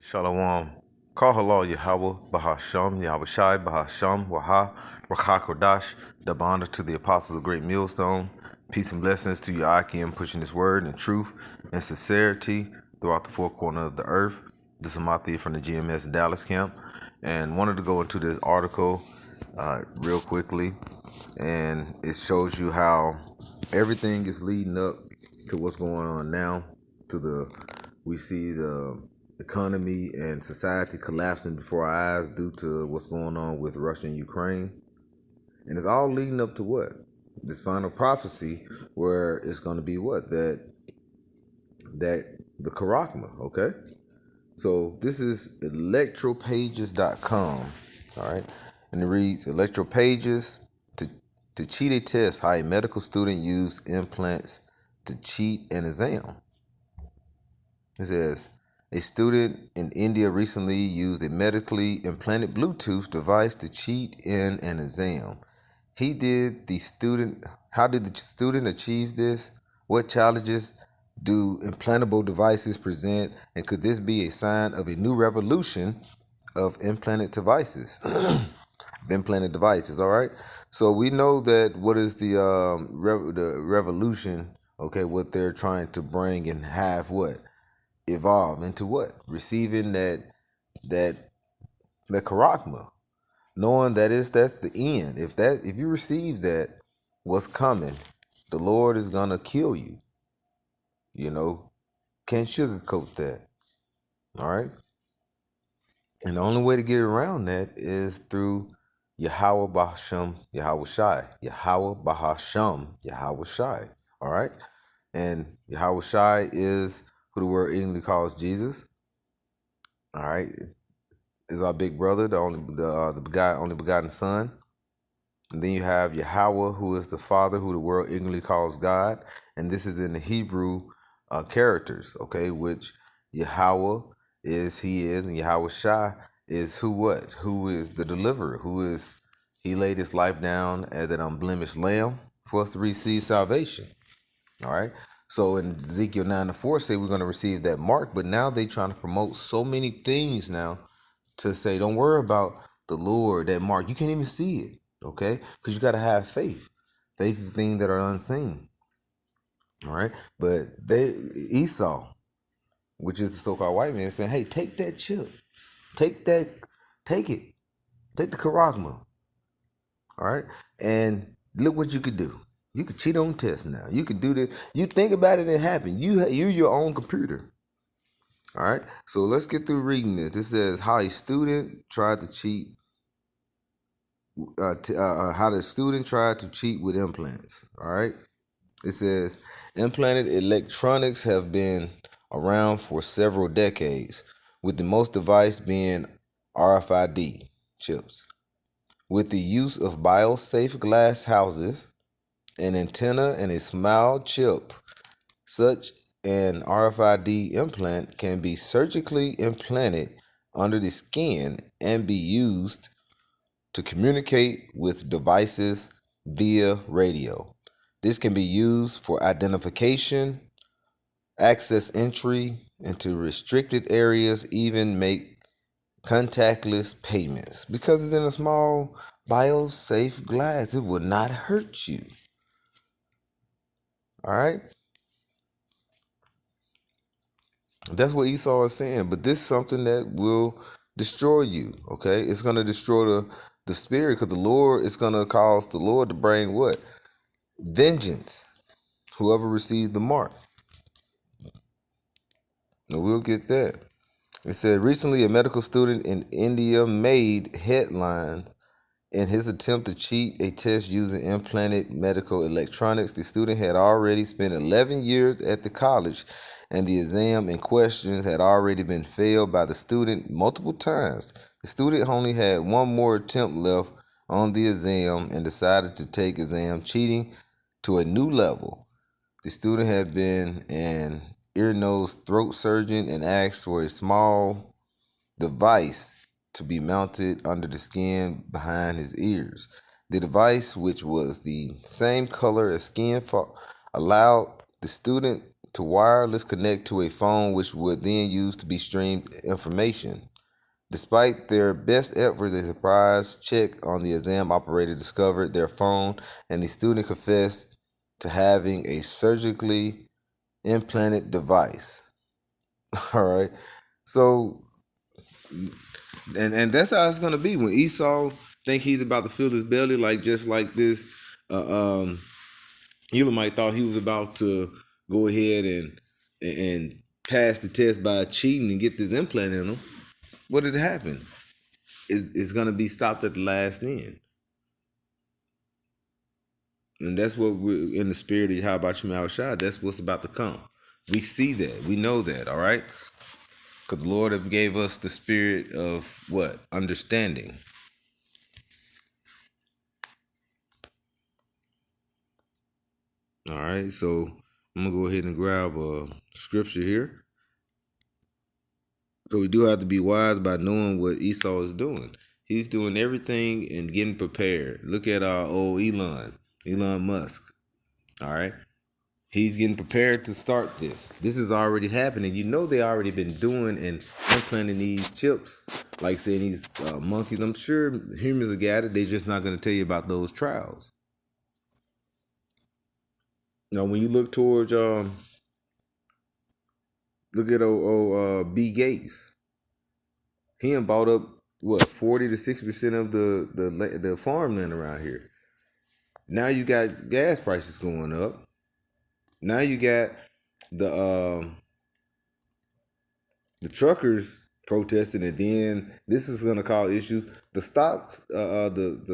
Shalom. Call halal Yahweh, Bahasham, Yahweh Shai, Bahasham, Waha, Rakha Kodash, double honor to the apostles of Great Millstone. Peace and blessings to Yakim pushing his word and truth and sincerity throughout the four corners of the earth. This is Mathi from the GMS Dallas camp, and wanted to go into this article real quickly, and it shows you how everything is leading up to what's going on now. We see the economy and society collapsing before our eyes due to what's going on with Russia and Ukraine. And it's all leading up to what? This final prophecy where it's going to be what? That the Karakma, okay? So this is electropages.com, all right? And it reads, Electropages to cheat a test, how a medical student used implants to cheat an exam. It says, a student in India recently used a medically implanted Bluetooth device to cheat in an exam. How did the student achieve this? What challenges do implantable devices present? And could this be a sign of a new revolution of implanted devices? All right. So we know that what is the revolution? Okay, what they're trying to bring and have what? Evolve into what? Receiving that karakma, knowing that's the end. If you receive that, what's coming? The Lord is gonna kill you. Can't sugarcoat that. All right. And the only way to get around that is through Yahweh Bahasham, Yahweh Shai. Yahweh Bahasham, Yahweh Shai. All right. And Yahweh Shai is who the word English calls Jesus. All right, is our big brother, the only begotten Son. And then you have Yahweh, who is the Father, who the world ignorantly calls God, and this is in the Hebrew characters, okay? Which Yahweh is He is, and Yahweh Shai is who is the deliverer? He laid His life down as an unblemished lamb for us to receive salvation. All right. So in Ezekiel 9:4 say we're going to receive that mark, but now they trying to promote so many things now to say, don't worry about the Lord, that mark. You can't even see it, okay? Because you got to have faith. Faith is things that are unseen. All right. But Esau, which is the so-called white man, saying, hey, take that chip. Take it. Take the charagma. All right. And look what you could do. You could cheat on tests now. You could do this. You think about it, it happened. You're your own computer. All right. So let's get through reading this. This says how a student tried to cheat. How the student tried to cheat with implants. All right. It says implanted electronics have been around for several decades, with the most device being RFID chips. With the use of biosafe glass houses, an antenna, and a small chip, such an RFID implant can be surgically implanted under the skin and be used to communicate with devices via radio. This can be used for identification, access entry into restricted areas, even make contactless payments. Because it's in a small biosafe glass, it will not hurt you. All right. That's what Esau is saying. But this is something that will destroy you. Okay. It's going to destroy the spirit, because the Lord is going to cause the Lord to bring what? Vengeance. Whoever receives the mark. And we'll get that. It said recently a medical student in India made headline in his attempt to cheat a test using implanted medical electronics. The student had already spent 11 years at the college, and the exam in questions had already been failed by the student multiple times. The student only had one more attempt left on the exam and decided to take exam cheating to a new level. The student had been an ear, nose, throat surgeon and asked for a small device to be mounted under the skin behind his ears. The device, which was the same color as skin, allowed the student to wireless connect to a phone, which would then use to be streamed information. Despite their best efforts, a surprise check on the exam operator discovered their phone, and the student confessed to having a surgically implanted device. All right. So, and that's how it's gonna be when Esau think he's about to fill his belly, like just like this. Elamite thought he was about to go ahead and pass the test by cheating and get this implant in him. What did happen? It's gonna be stopped at the last end. And that's what we're in the spirit of how about you, Shah. That's what's about to come. We see that. We know that, all right? Because the Lord have gave us the spirit of what? Understanding. All right, so I'm gonna go ahead and grab a scripture here. Because we do have to be wise by knowing what Esau is doing. He's doing everything and getting prepared. Look at our old Elon Musk. All right. He's getting prepared to start this. This is already happening. You know they already been doing and implanting these chips, like saying these monkeys. I'm sure humans have got it. They're just not going to tell you about those trials. Now, when you look towards, look at B Gates. He done bought up what 40 to 60% of the farmland around here. Now you got gas prices going up. Now you got the the truckers protesting, and then this is gonna cause issues. The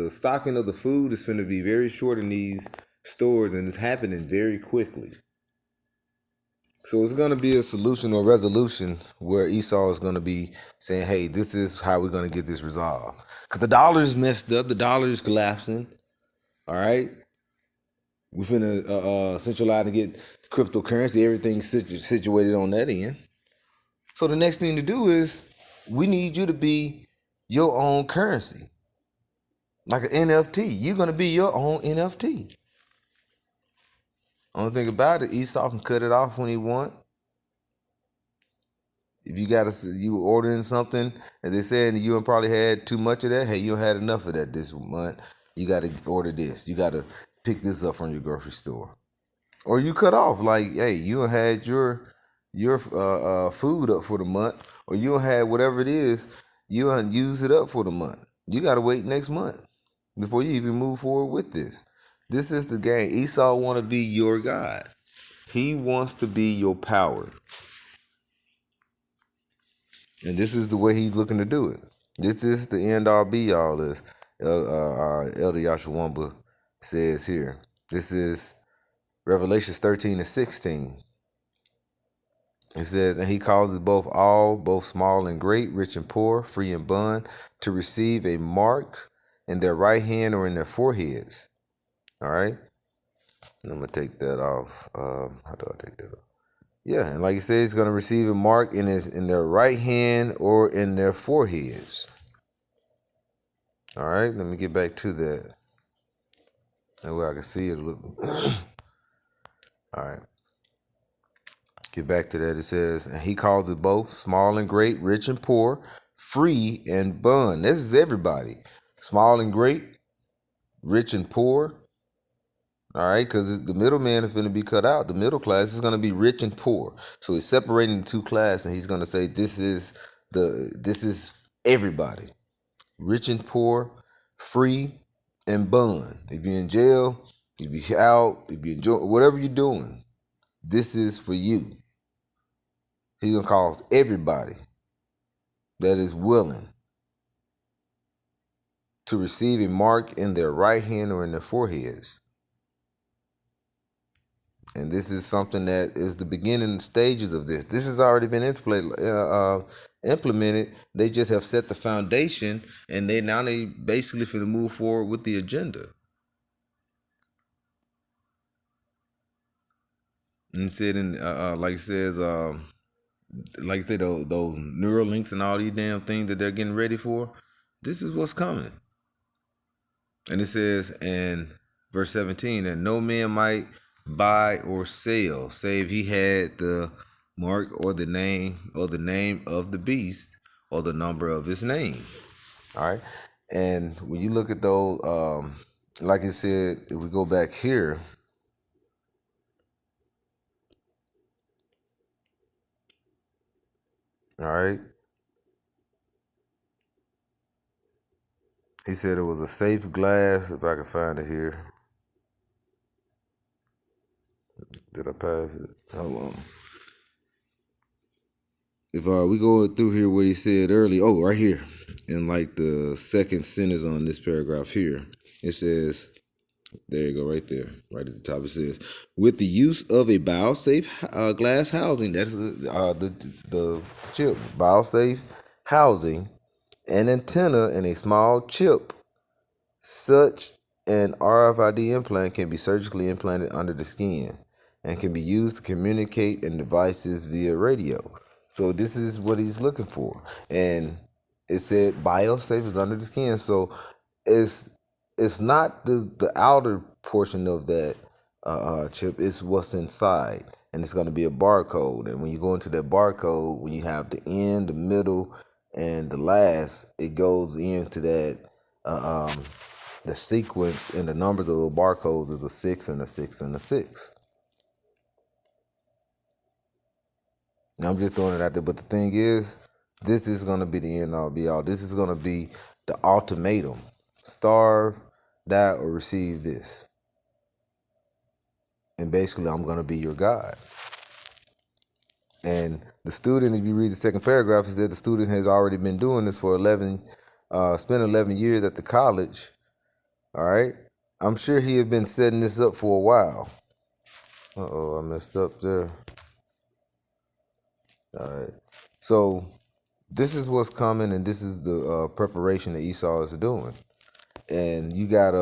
stocking of the food is going to be very short in these stores, and it's happening very quickly. So it's gonna be a solution or resolution where Esau is gonna be saying, "Hey, this is how we're gonna get this resolved." Because the dollar is messed up, the dollar is collapsing. All right, we're finna centralize and get cryptocurrency, everything situated on that end. So the next thing to do is we need you to be your own currency. Like an NFT. You're gonna be your own NFT. Only thing about it, Esau can cut it off when he want. If you ordering something, as they said, you probably had too much of that. Hey, you had enough of that this month. You got to order this. You got to pick this up from your grocery store, or you cut off. Like, hey, you had your food up for the month, or you had whatever it is. You use it up for the month. You got to wait next month before you even move forward with this. This is the game. Esau want to be your God. He wants to be your power. And this is the way he's looking to do it. This is the end all be all, as Elder Yashawamba says here. This is Revelations 13 and 16. It says, and he causes both small and great, rich and poor, free and bond, to receive a mark in their right hand or in their foreheads. All right? I'm going to take that off. How do I take that off? Yeah, and like you said, he's going to receive a mark in their right hand or in their foreheads. All right, let me get back to that. That way I can see it a little. All right. Get back to that. It says, and he calls it both small and great, rich and poor, free and bond. This is everybody. Small and great, rich and poor. All right, because the middleman is going to be cut out. The middle class is going to be rich and poor. So he's separating the two classes, and he's going to say this is everybody, rich and poor, free and bond. If you're in jail, if you're out, if you enjoy whatever you're doing, this is for you. He's going to cause everybody that is willing to receive a mark in their right hand or in their foreheads. And this is something that is the beginning stages of this. This has already been implemented. They just have set the foundation, and they basically finna move forward with the agenda. And said like it says, like I said, those neural links and all these damn things that they're getting ready for. This is what's coming. And it says in verse 17 that no man might buy or sell, save he had the mark or the name of the beast or the number of his name. All right. And when you look at those, like I said, if we go back here, all right, he said it was a safe glass. If I can find it here, did I pass it? Hold on. If we go through here, what he said earlier, oh, right here, in like the second sentence on this paragraph here, it says, there you go, right there, right at the top. It says, with the use of a bio-safe glass housing, that's the chip, bio-safe housing, an antenna, and a small chip. Such an RFID implant can be surgically implanted under the skin and can be used to communicate in devices via radio. So this is what he's looking for. And it said biosafe is under the skin. So it's it's not the outer portion of that chip, it's what's inside. And it's going to be a barcode. And when you go into that barcode, when you have the end, the middle, and the last, it goes into that the sequence and the numbers of the barcodes is a 6 and a 6 and a 6. Now, I'm just throwing it out there, but the thing is, this is going to be the end all be all. This is going to be the ultimatum: starve, die, or receive this. And basically, I'm going to be your God. And the student, if you read the second paragraph, is that the student has already been doing this for spent 11 years at the college. All right. I'm sure he had been setting this up for a while. I messed up there. All right. So this is what's coming, and this is the preparation that Esau is doing. And you got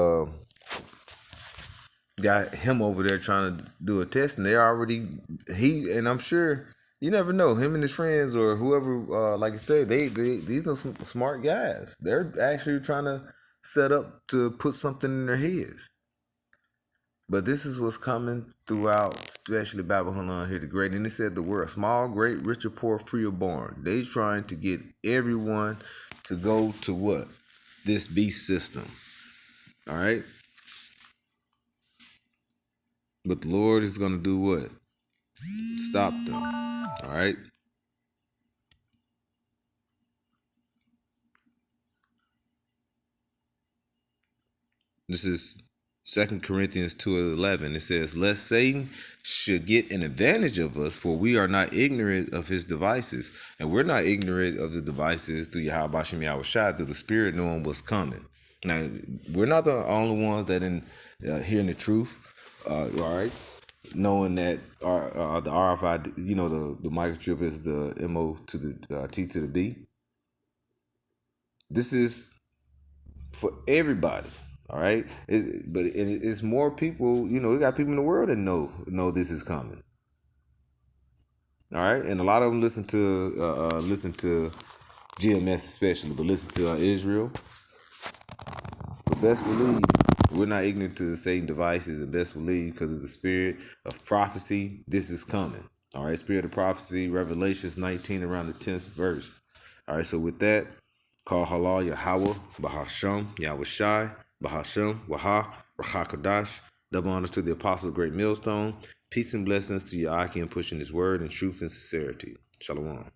him over there trying to do a test, and and I'm sure you never know, him and his friends or whoever, like I said, these are some smart guys. They're actually trying to set up to put something in their heads. But this is what's coming throughout, especially Babylon here the great. And it said the word small, great, rich or poor, free or born. They trying to get everyone to go to what? This beast system. All right. But the Lord is going to do what? Stop them. All right. This is 2 Corinthians 2:11. It says, lest Satan should get an advantage of us, for we are not ignorant of his devices. And we're not ignorant of the devices through Yahweh Bashem Yahweh Shai, through the Spirit knowing what's coming. Now, we're not the only ones that hearing the truth, all right? Knowing that the RFID, the microchip is the MO to the T to the B. This is for everybody. All right, but it's more people. We got people in the world that know this is coming. All right, and a lot of them listen to GMS especially, but listen to Israel. But best believe we're not ignorant to the Satan devices, and best believe because of the spirit of prophecy, this is coming. All right, spirit of prophecy, Revelations 19 around the 10th verse. All right, so with that, call halal Yahweh, Bahasham, Yahweh Shai, Bahasham, Waha, Rachakadash. Double honors to the Apostles' Great Millstone. Peace and blessings to Yahaki in pushing his word in truth and sincerity. Shalom.